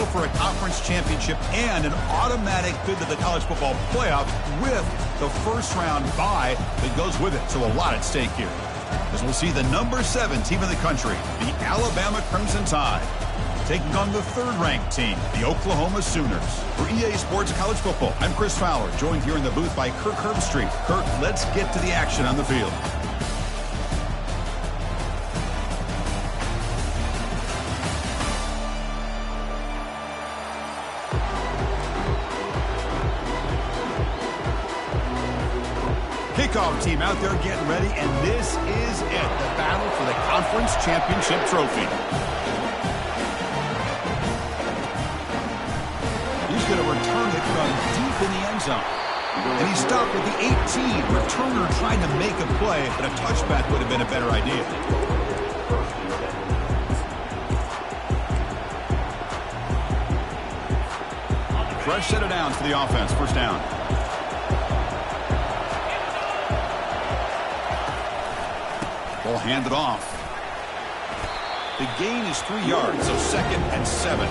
battle for a conference championship and an automatic bid to the college football playoffs with the first-round bye that goes with it. So a lot at stake here, as we'll see the number 7 team in the country, the Alabama Crimson Tide, taking on the 3rd-ranked team, the Oklahoma Sooners. For EA Sports College Football, I'm Chris Fowler, joined here in the booth by Kirk Herbstreit. Kirk, let's get to the action on the field. Kickoff team out there getting ready, and this is it, the battle for the conference championship trophy. He's going to return it from deep in the end zone. And he stopped at the 18. Returner trying to make a play, but a touchback would have been a better idea. Fresh set of downs for the offense. First down. Ball handed off. The gain is 3 yards, so 2nd and 7.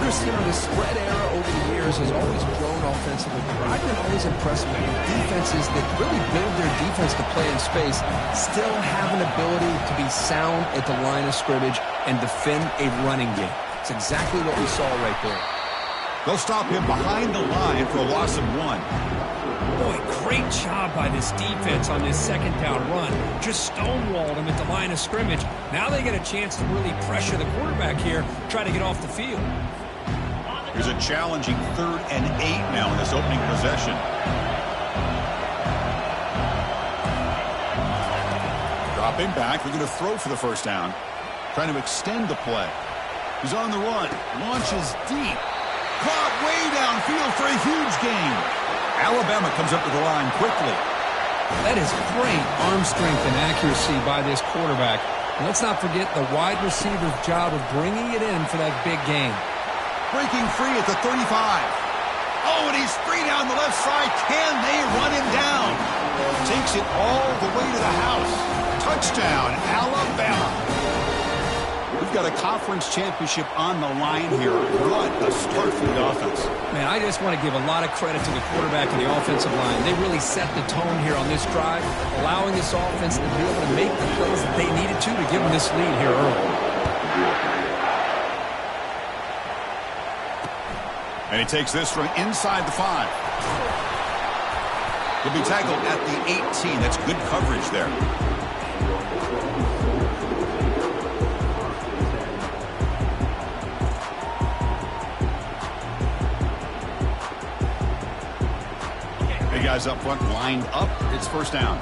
Chris, you know, the spread era over the years has always grown offensively, but I've been always impressed with defenses that really build their defense to play in space, still have an ability to be sound at the line of scrimmage and defend a running game. It's exactly what we saw right there. They'll stop him behind the line for a loss of 1. Boy, great job by this defense on this 2nd down run. Just stonewalled him at the line of scrimmage. Now they get a chance to really pressure the quarterback here, try to get off the field. Here's a challenging 3rd and 8 now in this opening possession. Dropping back, they're going to throw for the first down. Trying to extend the play. He's on the run, launches deep. Caught way downfield for a huge gain. Alabama comes up to the line quickly. That is great arm strength and accuracy by this quarterback. And let's not forget the wide receiver's job of bringing it in for that big gain. Breaking free at the 35. Oh, and he's free down the left side. Can they run him down? Takes it all the way to the house. Touchdown, Alabama. We've got a conference championship on the line here. What a start for the offense. Man, I just want to give a lot of credit to the quarterback and the offensive line. They really set the tone here on this drive, allowing this offense to be able to make the plays that they needed to give them this lead here early. And he takes this from inside the 5. He'll be tackled at the 18. That's good coverage there. Big guys up front lined up. It's first down.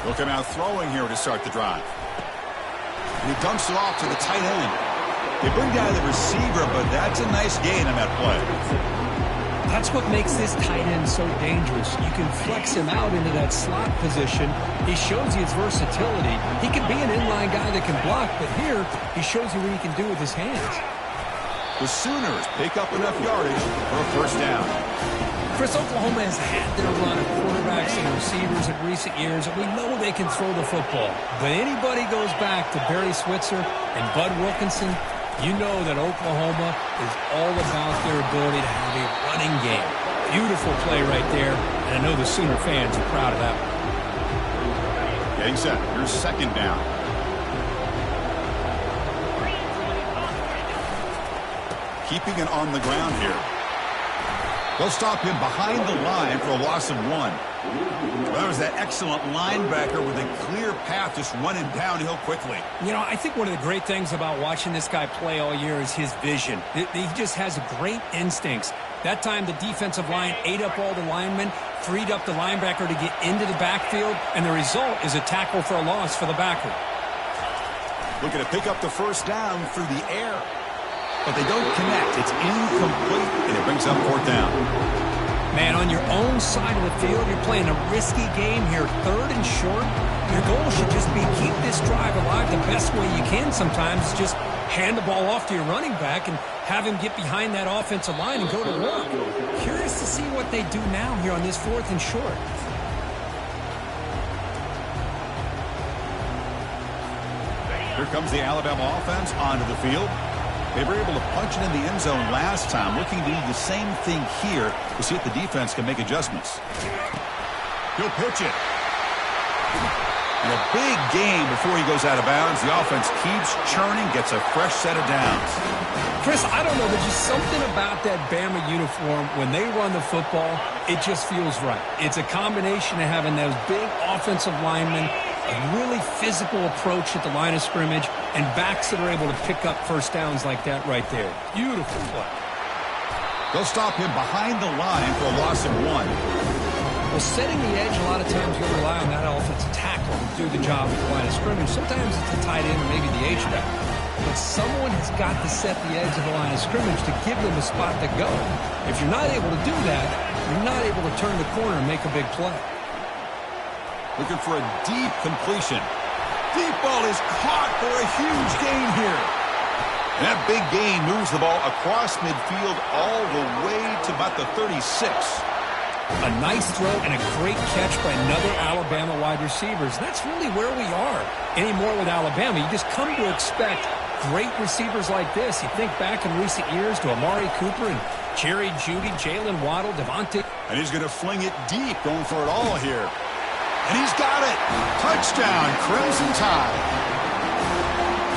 They'll come out throwing here to start the drive. And he dumps it off to the tight end. They bring down the receiver, but that's a nice gain on that play. That's what makes this tight end so dangerous. You can flex him out into that slot position. He shows you his versatility. He can be an inline guy that can block, but here he shows you what he can do with his hands. The Sooners pick up enough yardage for a first down. Chris, Oklahoma has had their run of quarterbacks and receivers in recent years, and we know they can throw the football. But anybody goes back to Barry Switzer and Bud Wilkinson, you know that Oklahoma is all about their ability to have a running game. Beautiful play right there, and I know the Sooner fans are proud of that one. Getting set. Here's 2nd down. Keeping it on the ground here. They'll stop him behind the line for a loss of 1. Well, that was that excellent linebacker with a clear path just running downhill quickly. You know, I think one of the great things about watching this guy play all year is his vision. He just has great instincts. That time, the defensive line ate up all the linemen, freed up the linebacker to get into the backfield, and the result is a tackle for a loss for the backer. Looking to pick up the first down through the air. But they don't connect. It's incomplete, and it brings up 4th down. Man, on your own side of the field, you're playing a risky game here, 3rd and short. Your goal should just be keep this drive alive the best way you can sometimes. Just hand the ball off to your running back and have him get behind that offensive line and go to work. Curious to see what they do now here on this 4th and short. Here comes the Alabama offense onto the field. They were able to punch it in the end zone last time. Looking to do the same thing here to see if the defense can make adjustments. He'll pitch it. And a big game before he goes out of bounds. The offense keeps churning, gets a fresh set of downs. Chris, I don't know, there's just something about that Bama uniform. When they run the football, it just feels right. It's a combination of having those big offensive linemen, a really physical approach at the line of scrimmage, and backs that are able to pick up first downs like that right there. Beautiful play. They'll stop him behind the line for a loss of 1. Well, setting the edge, a lot of times you'll rely on that offensive tackle to do the job at the line of scrimmage. Sometimes it's the tight end or maybe the H-back. But someone has got to set the edge of the line of scrimmage to give them a spot to go. If you're not able to do that, you're not able to turn the corner and make a big play. Looking for a deep completion. Deep ball is caught for a huge gain here. And that big gain moves the ball across midfield all the way to about the 36. A nice throw and a great catch by another Alabama wide receivers. That's really where we are anymore with Alabama. You just come to expect great receivers like this. You think back in recent years to Amari Cooper and Jerry Jeudy, Jalen Waddle, Devontae. And he's going to fling it deep, going for it all here. And he's got it. Touchdown, Crimson Tide.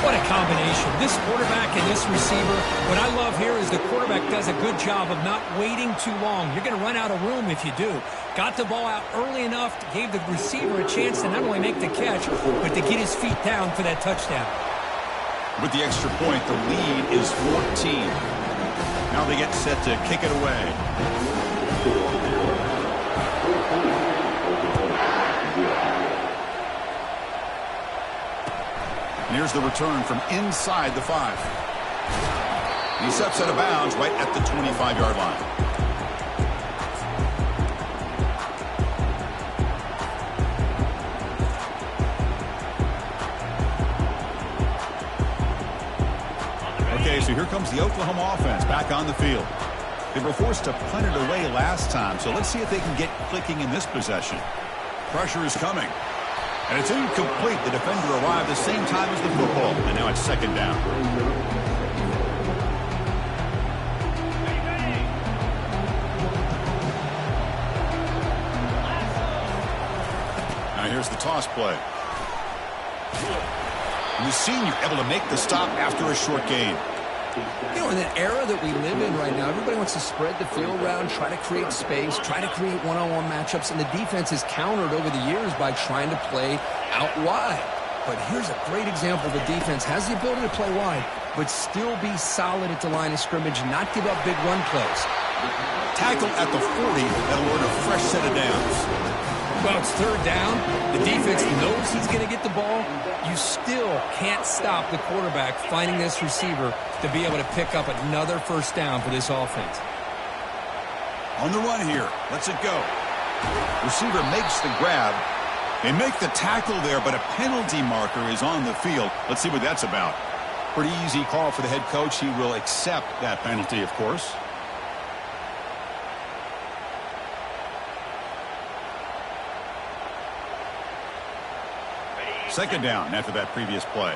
What a combination. This quarterback and this receiver. What I love here is the quarterback does a good job of not waiting too long. You're going to run out of room if you do. Got the ball out early enough, gave the receiver a chance to not only make the catch, but to get his feet down for that touchdown. With the extra point, the lead is 14. Now they get set to kick it away. And here's the return from inside the 5. He steps out of bounds right at the 25-yard line. Okay, so here comes the Oklahoma offense back on the field. They were forced to punt it away last time, so let's see if they can get clicking in this possession. Pressure is coming. And it's incomplete. The defender arrived the same time as the football. And now it's second down. Now here's the toss play. And the senior able to make the stop after a short gain. You know, in an era that we live in right now, everybody wants to spread the field around, try to create space, try to create one-on-one matchups, and the defense is countered over the years by trying to play out wide. But here's a great example. The defense has the ability to play wide, but still be solid at the line of scrimmage, not give up big run plays. Tackle at the 40, that'll earn a fresh set of downs. Well, it's third down. The defense knows he's going to get the ball. You still can't stop the quarterback finding this receiver to be able to pick up another first down for this offense. On the run here. Lets it go. Receiver makes the grab. They make the tackle there, but a penalty marker is on the field. Let's see what that's about. Pretty easy call for the head coach. He will accept that penalty, of course. Second down after that previous play.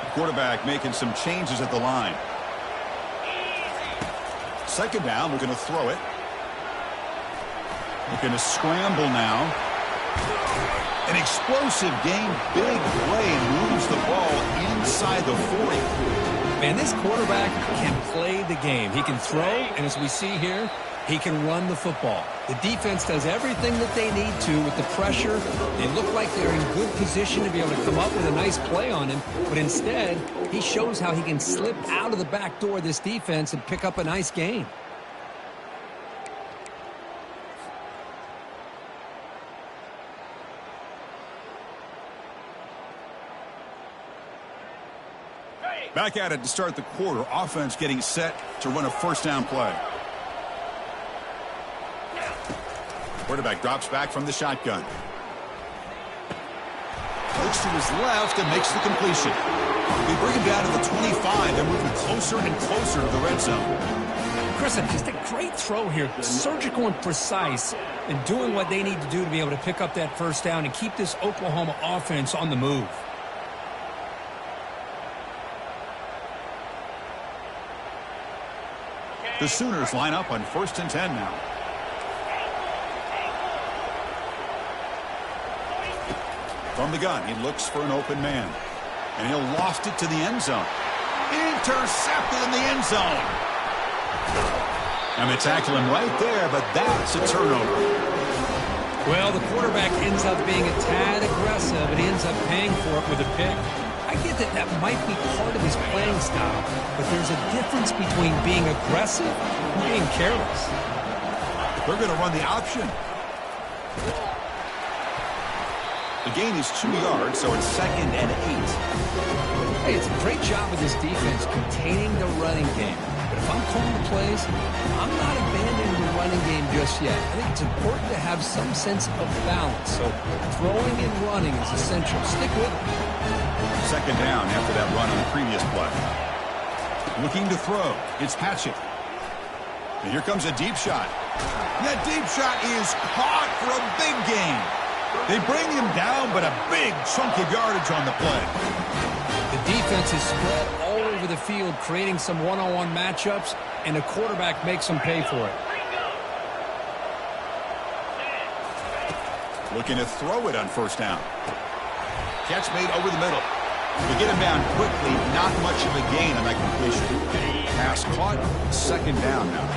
The quarterback making some changes at the line. Second down, we're going to throw it. We're going to scramble now. An explosive game, big play, and moves the ball inside the 40. Man, this quarterback can play the game. He can throw, and as we see here, he can run the football. The defense does everything that they need to with the pressure. They look like they're in good position to be able to come up with a nice play on him, but instead, he shows how he can slip out of the back door of this defense and pick up a nice gain. Back at it to start the quarter. Offense getting set to run a first down play. Quarterback drops back from the shotgun. Looks to his left and makes the completion. They bring him down to the 25. They're moving closer and closer to the red zone. Chris, just a great throw here. Surgical and precise in doing what they need to do to be able to pick up that first down and keep this Oklahoma offense on the move. The Sooners line up on 1st and 10 now. From the gun, he looks for an open man. And he'll loft it to the end zone. Intercepted in the end zone. And they tackle him right there, but that's a turnover. Well, the quarterback ends up being a tad aggressive, but he ends up paying for it with a pick. I get that that might be part of his playing style, but there's a difference between being aggressive and being careless. They're going to run the option. The gain is 2 yards, so it's 2nd and 8. Hey, it's a great job of this defense containing the running game. But if I'm calling the plays, I'm not abandoning the running game just yet. I think it's important to have some sense of balance. So throwing and running is essential. Stick with it. 2nd down after that run on the previous play. Looking to throw. It's Patchett. And here comes a deep shot. That deep shot is caught for a big gain. They bring him down, but a big chunk of yardage on the play. The defense is spread all over the field, creating some one-on-one matchups, and the quarterback makes them pay for it. Looking to throw it on 1st down. Catch made over the middle. They get him down quickly, not much of a gain on that completion. Pass caught, 2nd down now.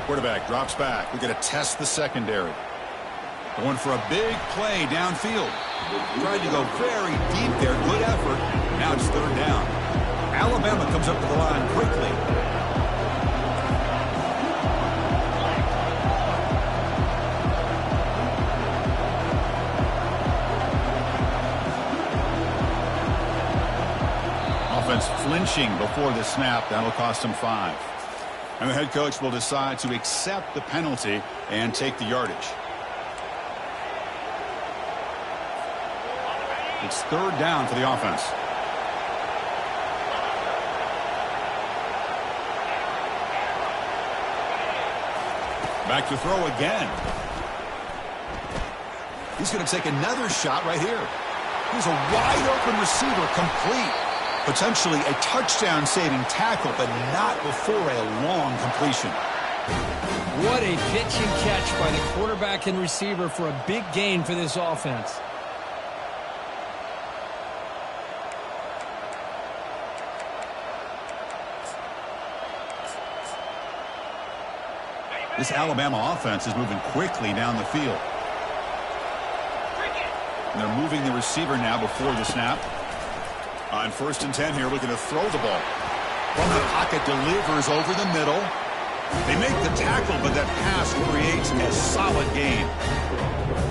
Quarterback drops back. We're going to test the secondary. Going for a big play downfield. Tried to go very deep there. Good effort. Now it's 3rd down. Alabama comes up to the line quickly. Offense flinching before the snap. That'll cost them 5. And the head coach will decide to accept the penalty and take the yardage. It's 3rd down for the offense. Back to throw again. He's going to take another shot right here. Here's a wide open receiver, complete. Potentially a touchdown-saving tackle, but not before a long completion. What a pitch and catch by the quarterback and receiver for a big gain for this offense. This Alabama offense is moving quickly down the field. And they're moving the receiver now before the snap. On 1st and 10 here, looking to throw the ball. From the pocket, delivers over the middle. They make the tackle, but that pass creates a solid gain.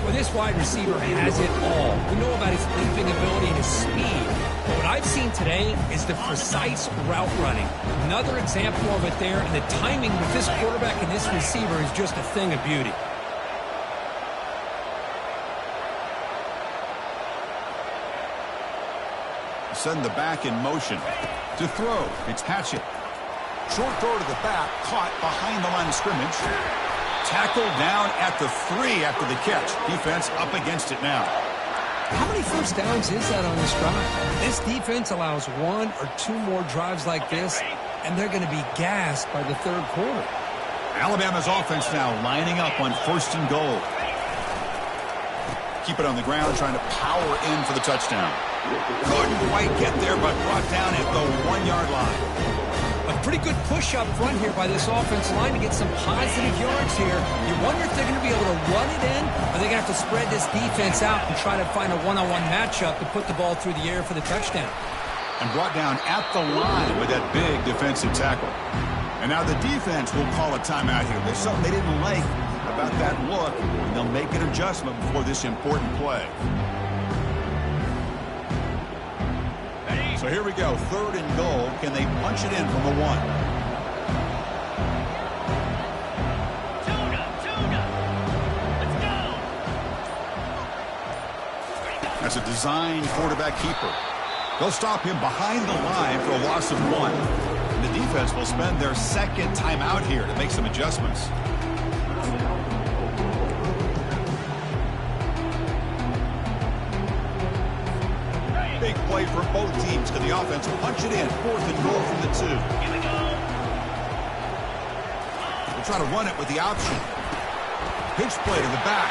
Well, this wide receiver has it all. We know about his leaping ability and his speed. But what I've seen today is the precise route running. Another example of it there, and the timing with this quarterback and this receiver is just a thing of beauty. Send the back in motion. To throw, it's Patchett. Short throw to the back, caught behind the line of scrimmage. Tackled down at the 3 after the catch. Defense up against it now. How many 1st downs is that on this drive? This defense allows 1 or 2 more drives like this, and they're going to be gassed by the 3rd quarter. Alabama's offense now lining up on 1st and goal. Keep it on the ground, trying to power in for the touchdown. Couldn't quite get there, but brought down at the 1-yard line. A pretty good push up front here by this offense line to get some positive yards here. You wonder if they're going to be able to run it in, or they're going to have to spread this defense out and try to find a one-on-one matchup to put the ball through the air for the touchdown. And brought down at the line with that big defensive tackle. And now the defense will call a timeout here. There's something they didn't like about that look, and they'll make an adjustment before this important play. So here we go, 3rd and goal. Can they punch it in from the 1? That's a design quarterback keeper. They'll stop him behind the line for a loss of 1. And the defense will spend their 2nd timeout here to make some adjustments. play for both teams. Can the offense punch it in? 4th and goal from the 2. They'll try to run it with the option. Pitch play to the back.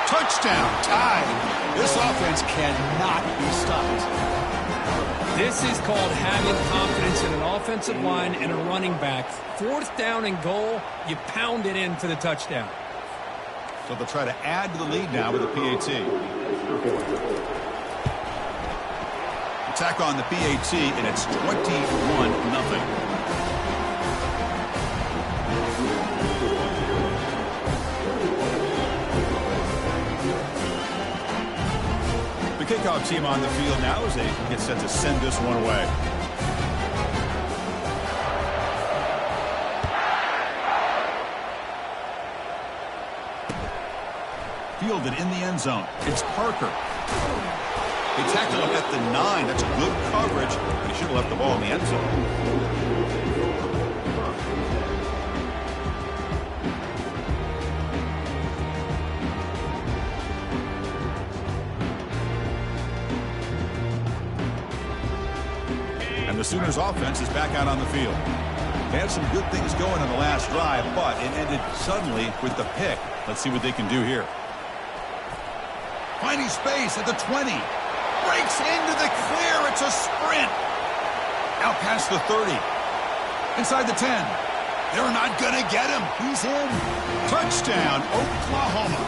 Touchdown, tied. This offense cannot be stopped. This is called having confidence in an offensive line and a running back. 4th down and goal, you pound it in for the touchdown. So they'll try to add to the lead now with a PAT. Attack on the PAT, and it's 21-0. The kickoff team on the field now as they get set to send this one away. Fielded in the end zone. It's Parker. They tackle him at the 9. That's good coverage. He should have left the ball in the end zone. And the Sooners offense is back out on the field. They had some good things going on the last drive, but it ended suddenly with the pick. Let's see what they can do here. Finding space at the 20. Breaks into the clear. It's a sprint. Out past the 30. Inside the 10. They're not going to get him. He's in. Touchdown, Oklahoma.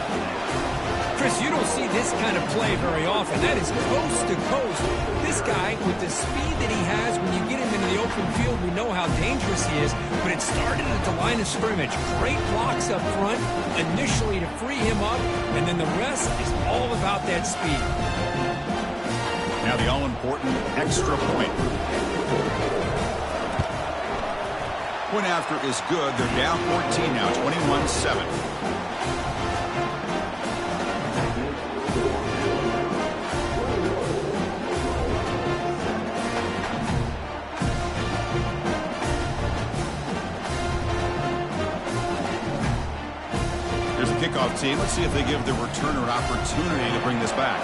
Chris, you don't see this kind of play very often. That is coast to coast. This guy, with the speed that he has, when you get him into the open field, we know how dangerous he is. But it started at the line of scrimmage. Great blocks up front, initially to free him up, and then the rest is all about that speed. Now the all-important extra point. Point after is good. They're down 14 now, 21-7. Kickoff team. Let's see if they give the returner an opportunity to bring this back.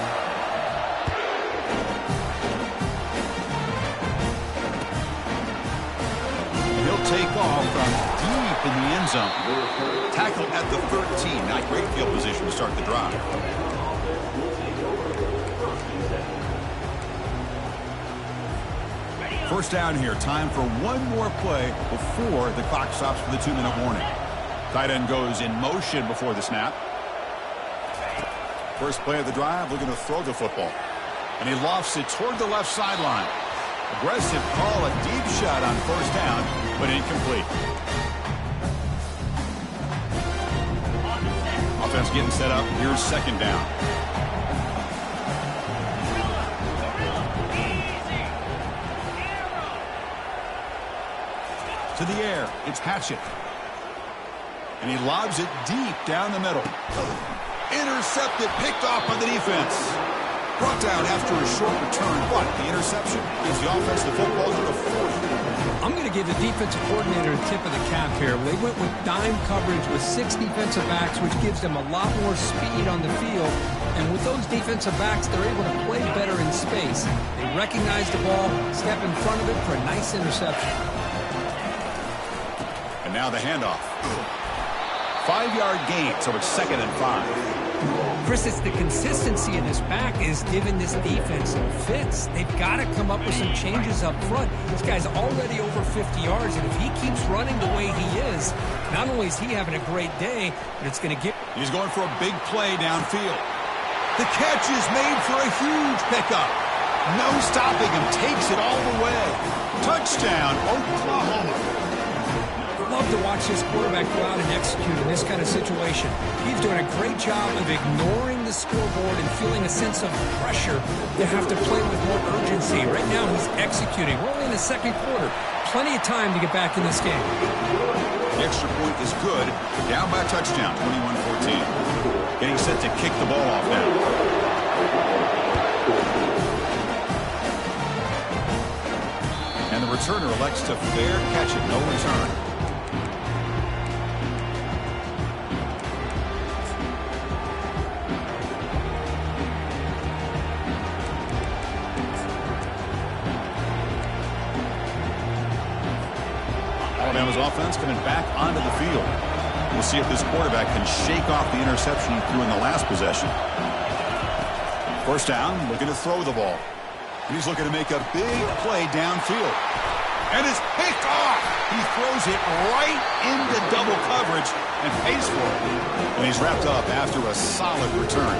He'll take off from deep in the end zone. Tackle at the 13. Not great field position to start the drive. First down here. Time for one more play before the clock stops for the 2-minute warning. Tight end goes in motion before the snap. First play of the drive, looking to throw the football. And he lofts it toward the left sideline. Aggressive call, a deep shot on first down, but incomplete. Offense getting set up. Here's second down. To the air, it's Hatchett. And he lobs it deep down the middle. Intercepted, picked off by the defense. Brought down after a short return, but the interception gives the offense the football to the 40. I'm going to give the defensive coordinator a tip of the cap here. They went with dime coverage with 6 defensive backs, which gives them a lot more speed on the field. And with those defensive backs, they're able to play better in space. They recognize the ball, step in front of it for a nice interception. And now the handoff. 5-yard gain, so it's 2nd and 5. Chris, it's the consistency of this back is giving this defense some fits. They've got to come up with some changes up front. This guy's already over 50 yards, and if he keeps running the way he is, not only is he having a great day, but it's going to get... He's going for a big play downfield. The catch is made for a huge pickup. No stopping him. Takes it all the way. Touchdown, Oklahoma. Love to watch this quarterback go out and execute in this kind of situation. He's doing a great job of ignoring the scoreboard and feeling a sense of pressure to have to play with more urgency. Right now, he's executing. We're only in the second quarter. Plenty of time to get back in this game. The extra point is good. Down by a touchdown, 21-14. Getting set to kick the ball off now. And the returner elects to fair catch it. No return. offense coming back onto the field. We'll see if this quarterback can shake off the interception he threw in the last possession. First down, looking to throw the ball. He's looking to make a big play downfield. And it's picked off. He throws it right into double coverage and pays for it. And he's wrapped up after a solid return.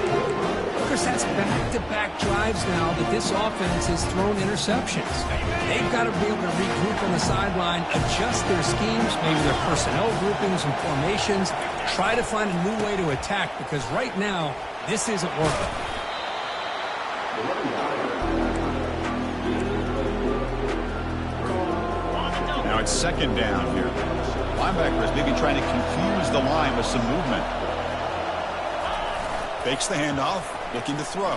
Of course, that's back-to-back drives now that this offense has thrown interceptions. They've got to be able to regroup on the sideline, adjust their schemes, maybe their personnel groupings and formations, try to find a new way to attack, because right now, this isn't working. Now it's second down here. Linebackers maybe trying to confuse the line with some movement. Fakes the handoff, looking to throw.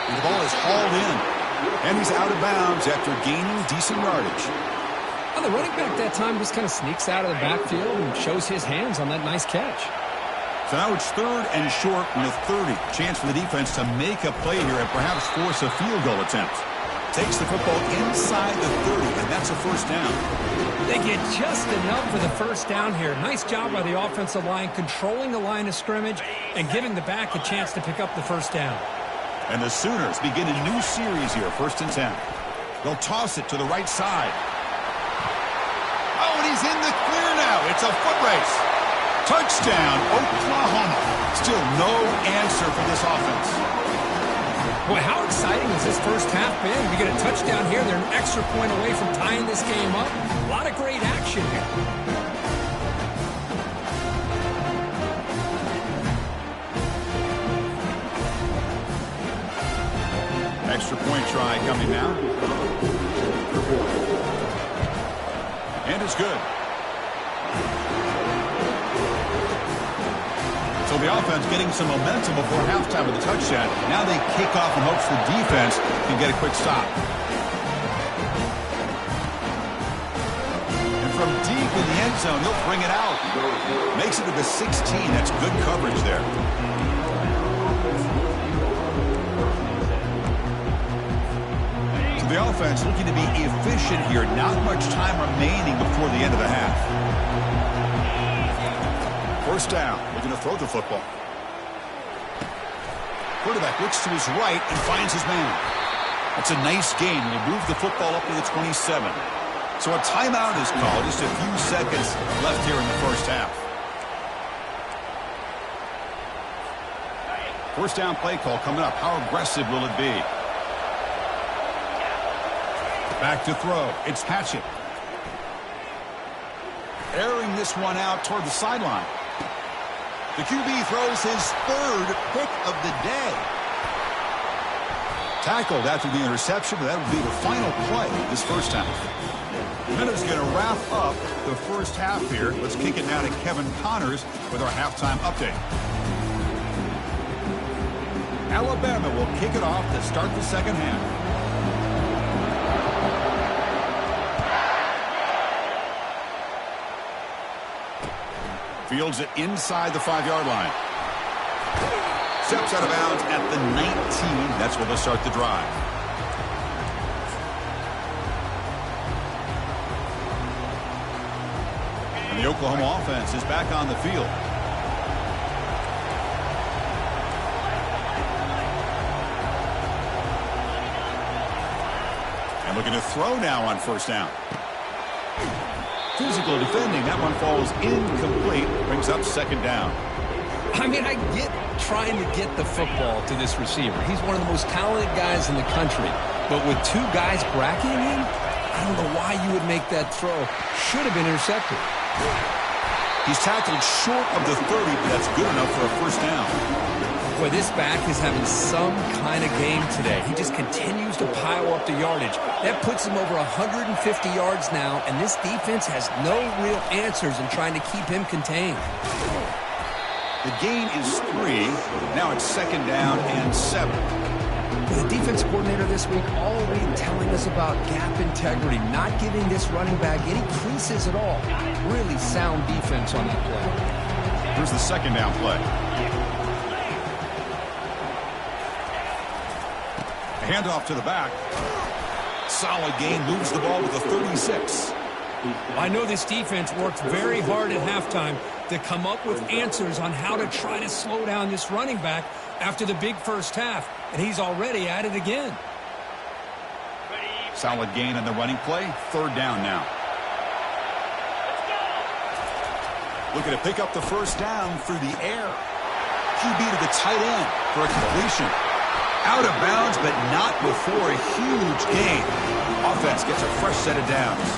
And the ball is hauled in. And he's out of bounds after gaining decent yardage. Well, the running back that time just kind of sneaks out of the backfield and shows his hands on that nice catch. So now it's third and short from the 30. Chance for the defense to make a play here and perhaps force a field goal attempt. Takes the football inside the 30, and that's a first down. They get just enough for the first down here. Nice job by the offensive line, controlling the line of scrimmage and giving the back a chance to pick up the first down. And the Sooners begin a new series here, 1st and 10. They'll toss it to the right side. Oh, and he's in the clear now. It's a foot race. Touchdown, Oklahoma. Still no answer for this offense. Boy, how exciting has this first half been? You get a touchdown here. They're an extra point away from tying this game up. A lot of great action here. Extra point try coming now. And it's good. So the offense getting some momentum before halftime with the touchdown. Now they kick off in hopes the defense can get a quick stop. And from deep in the end zone, he'll bring it out. Makes it to the 16. That's good coverage there. So the offense looking to be efficient here. Not much time remaining before the end of the half. First down, looking to throw the football. Quarterback looks to his right and finds his man. That's a nice gain. He'll move the football up to the 27. So a timeout is called. Just a few seconds left here in the first half. First down play call coming up. How aggressive will it be? Back to throw. It's Hatchett. Airing this one out toward the sideline. The QB throws his third pick of the day. Tackled after the interception, but that will be the final play this first half. And is going to wrap up the first half here. Let's kick it now to Kevin Connors with our halftime update. Alabama will kick it off to start the second half. Fields it inside the 5-yard line. Steps out of bounds at the 19. That's where they'll start the drive. And the Oklahoma offense is back on the field. And looking to throw now on first down. Physical defending. That one falls incomplete. Brings up second down. I mean, I get trying to get the football to this receiver. He's one of the most talented guys in the country. But with two guys bracketing him, I don't know why you would make that throw. Should have been intercepted. He's tackled short of the 30, but that's good enough for a first down. Boy, this back is having some kind of game today. He just continues to pile up the yardage. That puts him over 150 yards now, and this defense has no real answers in trying to keep him contained. The gain is 3. Now it's second down and 7. The defense coordinator this week already telling us about gap integrity, not giving this running back any creases at all. Really sound defense on that play. Here's the second down play. Handoff to the back. Solid gain, moves the ball with a 36. I know this defense worked very hard at halftime to come up with answers on how to try to slow down this running back after the big first half, and he's already at it again. Solid gain on the running play. 3rd down now. Looking to pick up the first down through the air. QB to the tight end for a completion. Out of bounds, but not before a huge gain. Offense gets a fresh set of downs.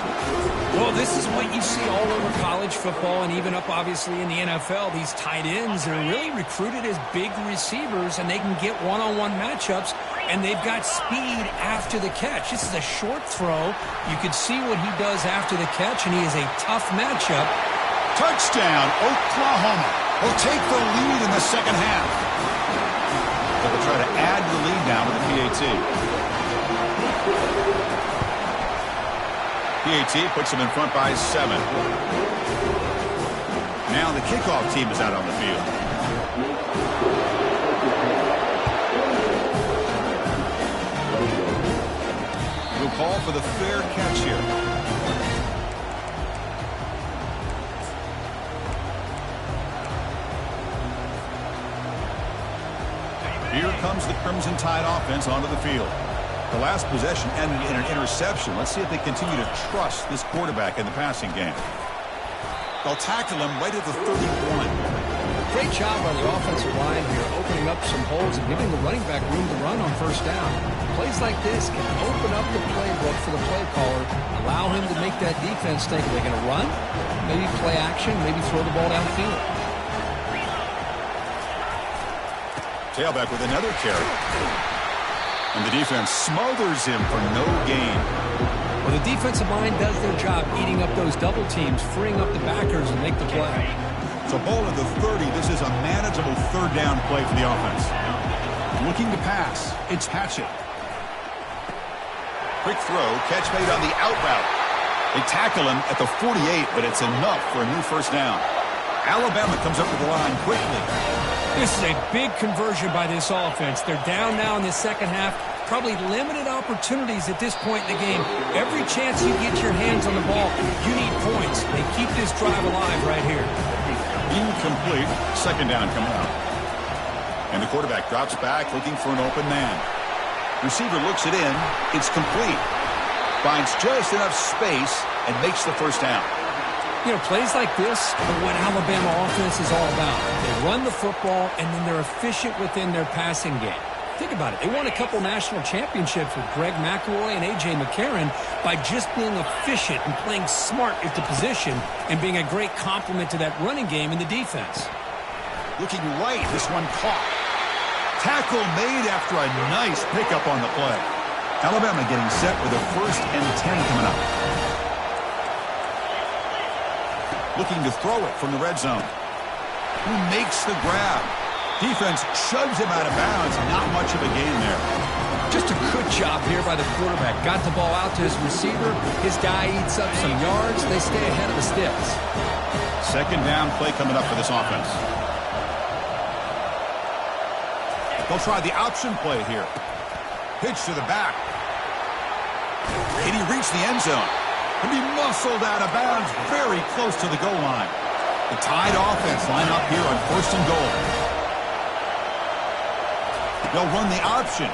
Well, this is what you see all over college football and even up, obviously, in the NFL. These tight ends are really recruited as big receivers, and they can get one-on-one matchups, and they've got speed after the catch. This is a short throw. You can see what he does after the catch, and he is a tough matchup. Touchdown, Oklahoma. Will take the lead in the second half. They'll try to add the lead now with the PAT. PAT puts them in front by 7. Now the kickoff team is out on the field. We'll call for the fair catch here. Here comes the Crimson Tide offense onto the field. The last possession ended in an interception. Let's see if they continue to trust this quarterback in the passing game. They'll tackle him right at the 31. Great job by the offensive line here, opening up some holes and giving the running back room to run on first down. Plays like this can open up the playbook for the play caller, allow him to make that defense think, are they going to run? Maybe play action, maybe throw the ball downfield. Tailback with another carry. And the defense smothers him for no gain. Well, the defensive line does their job eating up those double teams, freeing up the backers and make the play. So ball at the 30. This is a manageable 3rd down play for the offense. Looking to pass. It's Hatchett. Quick throw. Catch made on the out route. They tackle him at the 48, but it's enough for a new first down. Alabama comes up with the line quickly. This is a big conversion by this offense. They're down now in the second half. Probably limited opportunities at this point in the game. Every chance you get your hands on the ball, you need points. They keep this drive alive right here. Incomplete. 2nd down coming up. And the quarterback drops back looking for an open man. Receiver looks it in. It's complete. Finds just enough space and makes the first down. You know, plays like this are what Alabama offense is all about. They run the football, and then they're efficient within their passing game. Think about it. They won a couple national championships with Greg McElroy and A.J. McCarron by just being efficient and playing smart at the position and being a great complement to that running game in the defense. Looking right, this one caught. Tackle made after a nice pickup on the play. Alabama getting set with a 1st and 10 coming up. Looking to throw it from the red zone. Who makes the grab? Defense shoves him out of bounds. Not much of a gain there. Just a good job here by the quarterback. Got the ball out to his receiver. His guy eats up some yards. They stay ahead of the sticks. 2nd down play coming up for this offense. They'll try the option play here. Pitch to the back. Can he reach the end zone? And be muscled out of bounds very close to the goal line. The Tide offense line up here on 1st and goal. They'll run the option.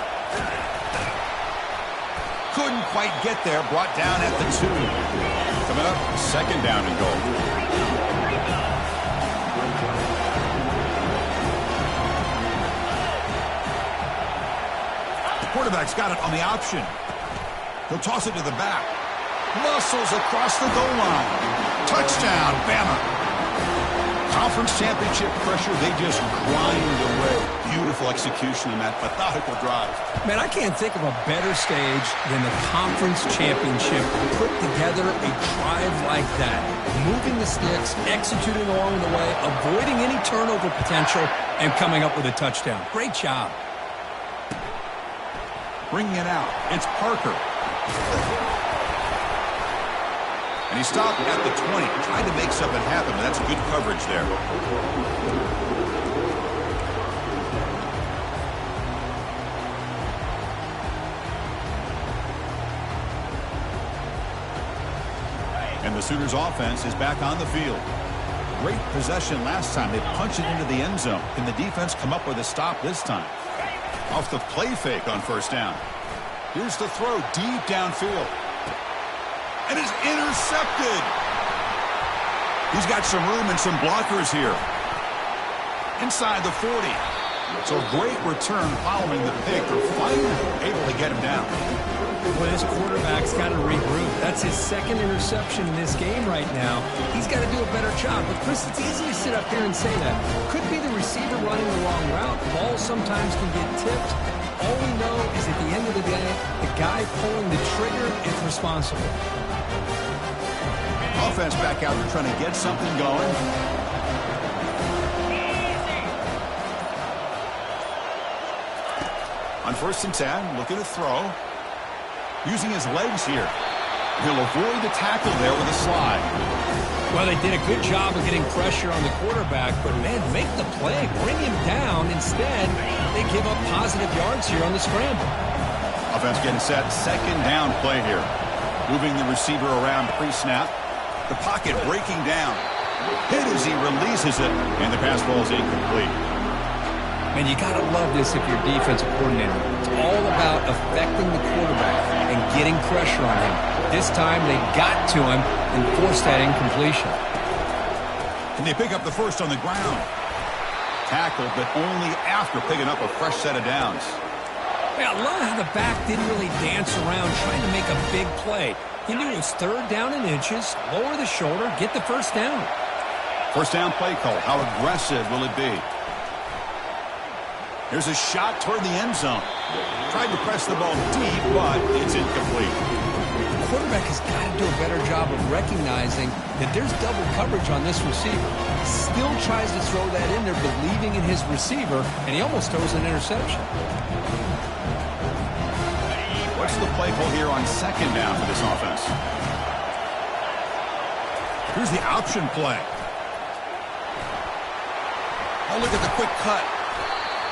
Couldn't quite get there. Brought down at the 2. Coming up, 2nd down and goal. The quarterback's got it on the option. He'll toss it to the back. Muscles across the goal line. Touchdown, Bama. Conference championship pressure, they just grind away. Beautiful execution in that methodical drive. Man, I can't think of a better stage than the conference championship. Put together a drive like that. Moving the sticks, executing along the way, avoiding any turnover potential, and coming up with a touchdown. Great job. Bringing it out. It's Parker. And he stopped at the 20. Tried to make something happen, but that's good coverage there. And the Sooners offense is back on the field. Great possession last time. They punched it into the end zone. Can the defense come up with a stop this time? Off the play fake on first down. Here's the throw deep downfield. And it's intercepted. He's got some room and some blockers here. Inside the 40. So a great return following the pick. They're finally able to get him down. Well, this quarterback's got to regroup. That's his second interception in this game right now. He's got to do a better job. But, Chris, it's easy to sit up here and say that. Could be the receiver running the wrong route. Balls sometimes can get tipped. All we know is at the end of the day, the guy pulling the trigger is responsible. Offense back out there trying to get something going. On 1st and 10, looking to throw. Using his legs here. He'll avoid the tackle there with a slide. Well, they did a good job of getting pressure on the quarterback, but, man, make the play. Bring him down. Instead, they give up positive yards here on the scramble. Offense getting set. 2nd down play here. Moving the receiver around pre-snap. The pocket breaking down. Hit as he releases it, and the pass ball is incomplete. Man, you got to love this if you're a defensive coordinator. It's all about affecting the quarterback and getting pressure on him. This time they got to him and forced that incompletion. And they pick up the first on the ground. Tackled, but only after picking up a fresh set of downs. Yeah, I love how the back didn't really dance around trying to make a big play. He knew it was 3rd down in inches, lower the shoulder, get the first down. First down play call. How aggressive will it be? Here's a shot toward the end zone. Tried to press the ball deep, but it's incomplete. The quarterback has got to do a better job of recognizing that there's double coverage on this receiver. Still tries to throw that in there, believing in his receiver, and he almost throws an interception. What's the play call here on 2nd down for this offense? Here's the option play. Oh, look at the quick cut.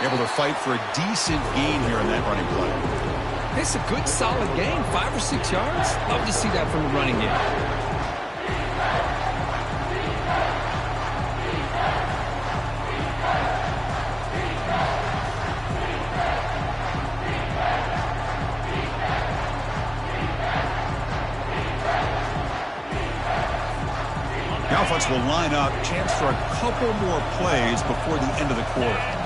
Able to fight for a decent gain here in that running play. It's a good, solid gain, 5 or 6 yards. Love to see that from the running game. The offense will line up, chance for a couple more plays before the end of the quarter.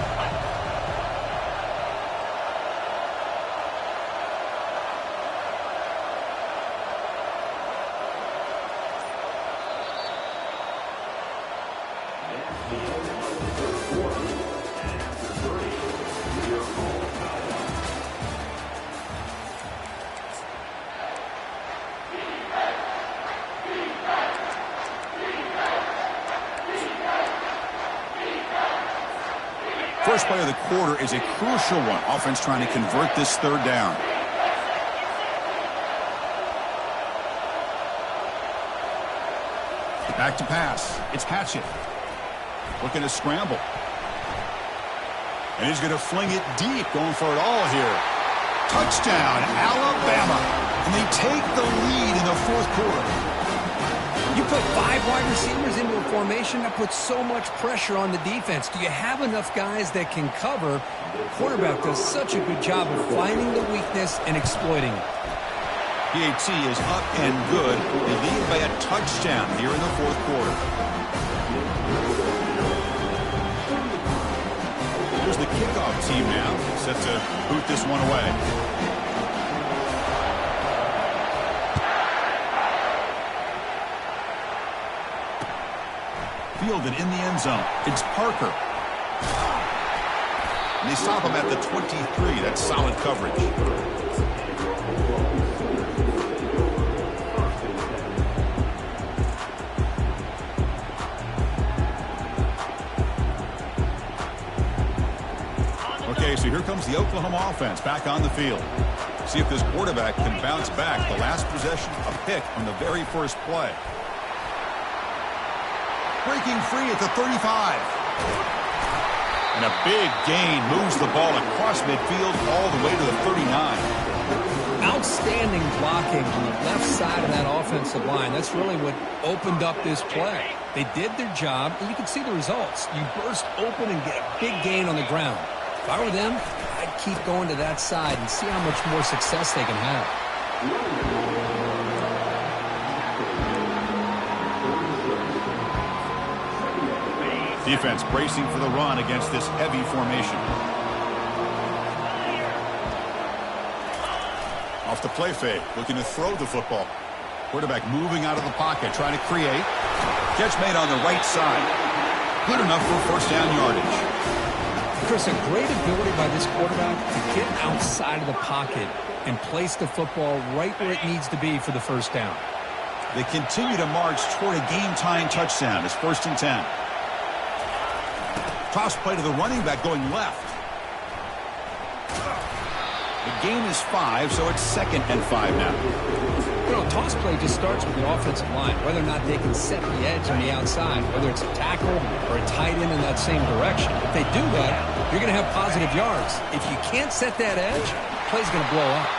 First play of the quarter is a crucial one. Offense trying to convert this 3rd down. Back to pass. It's Hatchett. Looking to scramble. And he's going to fling it deep, going for it all here. Touchdown, Alabama. And they take the lead in the 4th quarter. You put 5 wide receivers into a formation, that puts so much pressure on the defense. Do you have enough guys that can cover? The quarterback does such a good job of finding the weakness and exploiting it. PAT is up and good. They lead by a touchdown here in the 4th quarter. Here's the kickoff team now, set to boot this one away. Fielded in the end zone. It's Parker. And they stop him at the 23. That's solid coverage. Okay, so here comes the Oklahoma offense back on the field. See if this quarterback can bounce back. The last possession, a pick on the very first play. Breaking free at the 35. And a big gain moves the ball across midfield all the way to the 39. outstanding blocking on the left side of that offensive line. That's really what opened up this play. They did their job, and you can see the results. You burst open and get a big gain on the ground. If I were them, I'd keep going to that side and see how much more success they can have. Defense bracing for the run against this heavy formation. Off the play fake, looking to throw the football. Quarterback moving out of the pocket, trying to create. Catch made on the right side. Good enough for first down yardage. Chris, a great ability by this quarterback to get outside of the pocket and place the football right where it needs to be for the first down. They continue to march toward a game-tying touchdown. It's 1st and 10. Toss play to the running back going left. The gain is 5, so it's 2nd and 5 now. You know, toss play just starts with the offensive line, whether or not they can set the edge on the outside, whether it's a tackle or a tight end in that same direction. If they do that, you're going to have positive yards. If you can't set that edge, the play's going to blow up.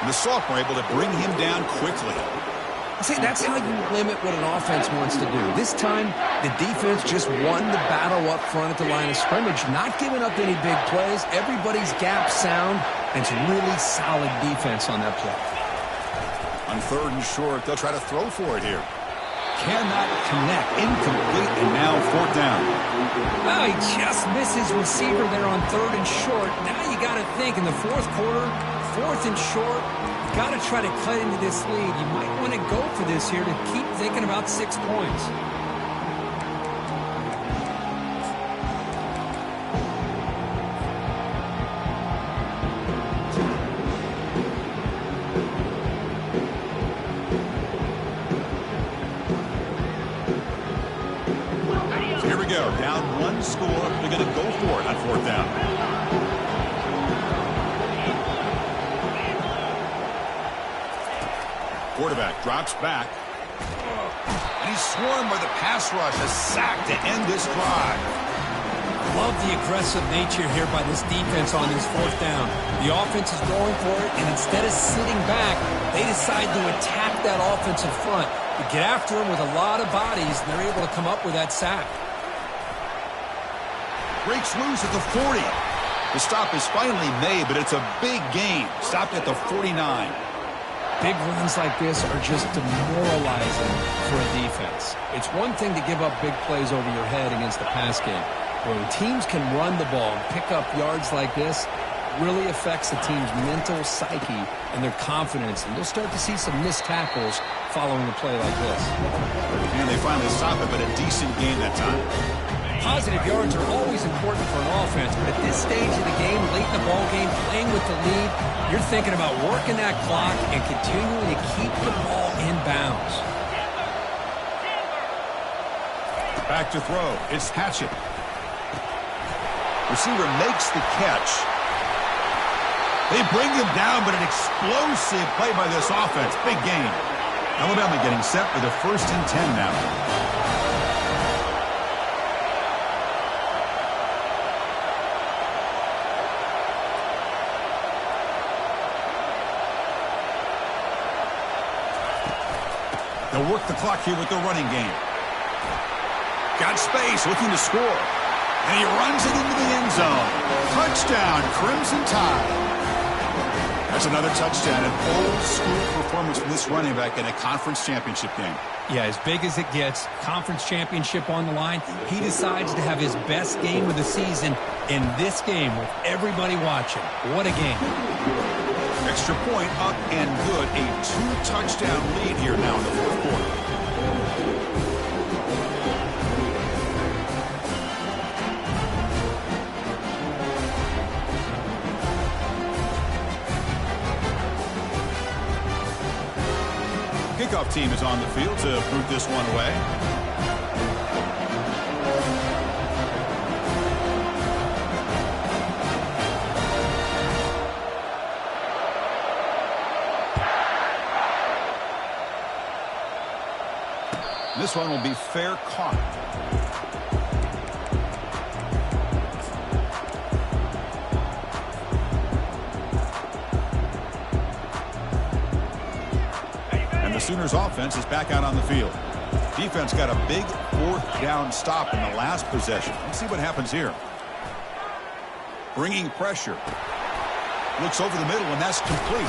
And the sophomore able to bring him down quickly. See, that's how you limit what an offense wants to do. This time, the defense just won the battle up front at the line of scrimmage, not giving up any big plays. Everybody's gap sound, and it's really solid defense on that play. On 3rd and short, they'll try to throw for it here. Cannot connect. Incomplete, and now 4th down. Well, he just misses receiver there on 3rd and short. Now you got to think in the 4th quarter, 4th and short, got to try to cut into this lead. You might want to go for this here to keep thinking about 6 points. So here we go. Down 1 score. They're going to go for it on 4th down. Quarterback drops back. And he's swarmed by the pass rush. A sack to end this drive. Love the aggressive nature here by this defense on this 4th down. The offense is going for it, and instead of sitting back, they decide to attack that offensive front. They get after him with a lot of bodies, and they're able to come up with that sack. Breaks loose at the 40. The stop is finally made, but it's a big gain. Stopped at the 49. Big runs like this are just demoralizing for a defense. It's one thing to give up big plays over your head against the pass game. When teams can run the ball and pick up yards like this, it really affects the team's mental psyche and their confidence. And you'll start to see some missed tackles following a play like this. And they finally stop it, but a decent gain that time. Positive yards are always important for an offense, but at this stage of the game, late in the ball game, playing with the lead, you're thinking about working that clock and continuing to keep the ball in bounds. Back to throw. It's Hatchett. Receiver makes the catch. They bring him down, but an explosive play by this offense. Big gain. Alabama getting set for the 1st and 10 now. They'll work the clock here with the running game. Got space, looking to score. And he runs it into the end zone. Touchdown, Crimson Tide. That's another touchdown. An old-school performance from this running back in a conference championship game. Yeah, as big as it gets, conference championship on the line, he decides to have his best game of the season in this game with everybody watching. What a game. Extra point up and good. A 2-touchdown lead here now in the 4th quarter. Kickoff team is on the field to boot this one away. This one will be fair caught. Sooners offense is back out on the field. Defense got a big 4th down stop in the last possession. Let's see what happens here. Bringing pressure. Looks over the middle, and that's complete.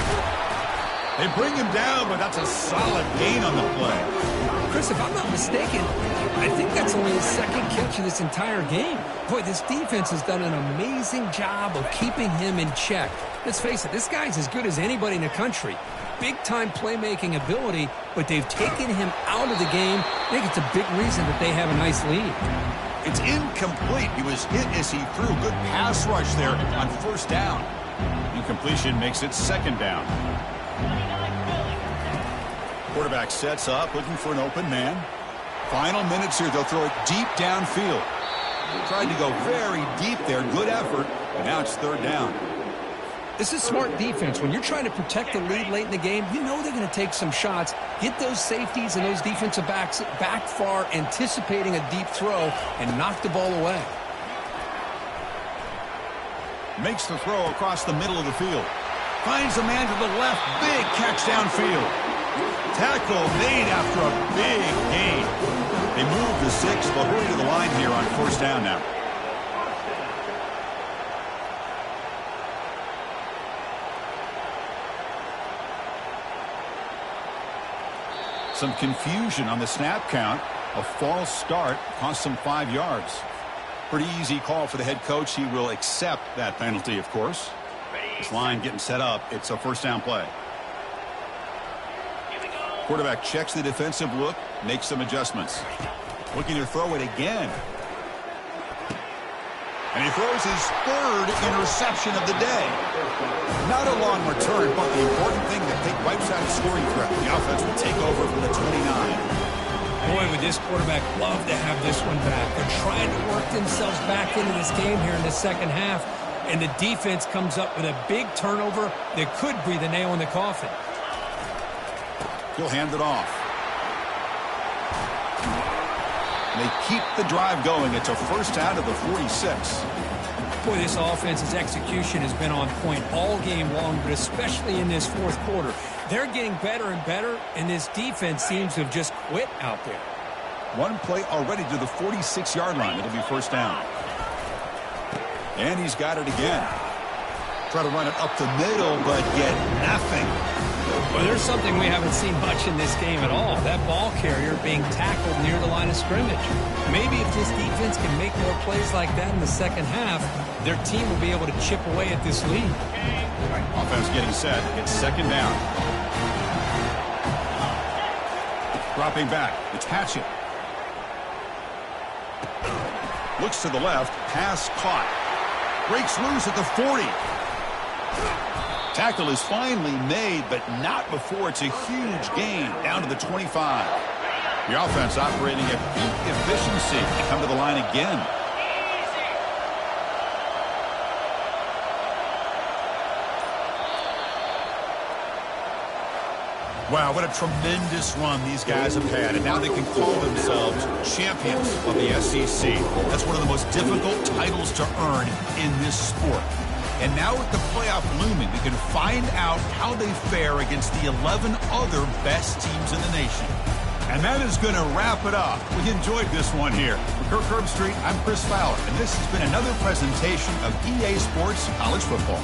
They bring him down, but that's a solid gain on the play. Chris, if I'm not mistaken, I think that's only his 2nd catch of this entire game. Boy, this defense has done an amazing job of keeping him in check. Let's face it, this guy's as good as anybody in the country. Big-time playmaking ability, but they've taken him out of the game. I think it's a big reason that they have a nice lead. It's incomplete. He was hit as he threw. Good pass rush there on 1st down. Incompletion makes it 2nd down. Quarterback sets up, looking for an open man. Final minutes here. They'll throw it deep downfield. They tried to go very deep there. Good effort. But now it's 3rd down. This is smart defense. When you're trying to protect the lead late in the game, you know they're going to take some shots, get those safeties and those defensive backs back far, anticipating a deep throw, and knock the ball away. Makes the throw across the middle of the field. Finds a man to the left. Big catch downfield. Tackle made after a big gain. They move the 6. They'll hurry to the line here on 1st down now. Some confusion on the snap count. A false start cost them 5 yards. Pretty easy call for the head coach. He will accept that penalty, of course. This line getting set up. It's a 1st down play. Quarterback checks the defensive look, makes some adjustments. Looking to throw it again. And he throws his 3rd interception of the day. Not a long return, but the important thing that they wipes out a scoring threat. The offense will take over from the 29. Boy, would this quarterback love to have this one back. They're trying to work themselves back into this game here in the 2nd half, and the defense comes up with a big turnover that could be the nail in the coffin. He'll hand it off. They keep the drive going. It's a 1st down to the 46. Boy, this offense's execution has been on point all game long, but especially in this 4th quarter. They're getting better and better, and this defense seems to have just quit out there. One play already to the 46-yard line. It'll be 1st down. And he's got it again. Try to run it up the middle, but get nothing. Well, there's something we haven't seen much in this game at all. That ball carrier being tackled near the line of scrimmage. Maybe if this defense can make more plays like that in the 2nd half, their team will be able to chip away at this lead. Offense getting set. It's 2nd down. Dropping back. It's Hatchett. Looks to the left. Pass caught. Breaks loose at the 40. Tackle is finally made, but not before it's a huge gain down to the 25. The offense operating at peak efficiency. They come to the line again. Wow, what a tremendous run these guys have had, and now they can call themselves champions of the SEC. That's one of the most difficult titles to earn in this sport. And now with the playoff looming, we can find out how they fare against the 11 other best teams in the nation. And that is going to wrap it up. We enjoyed this one here. For Kirk Herbstreit, I'm Chris Fowler, and this has been another presentation of EA Sports College Football.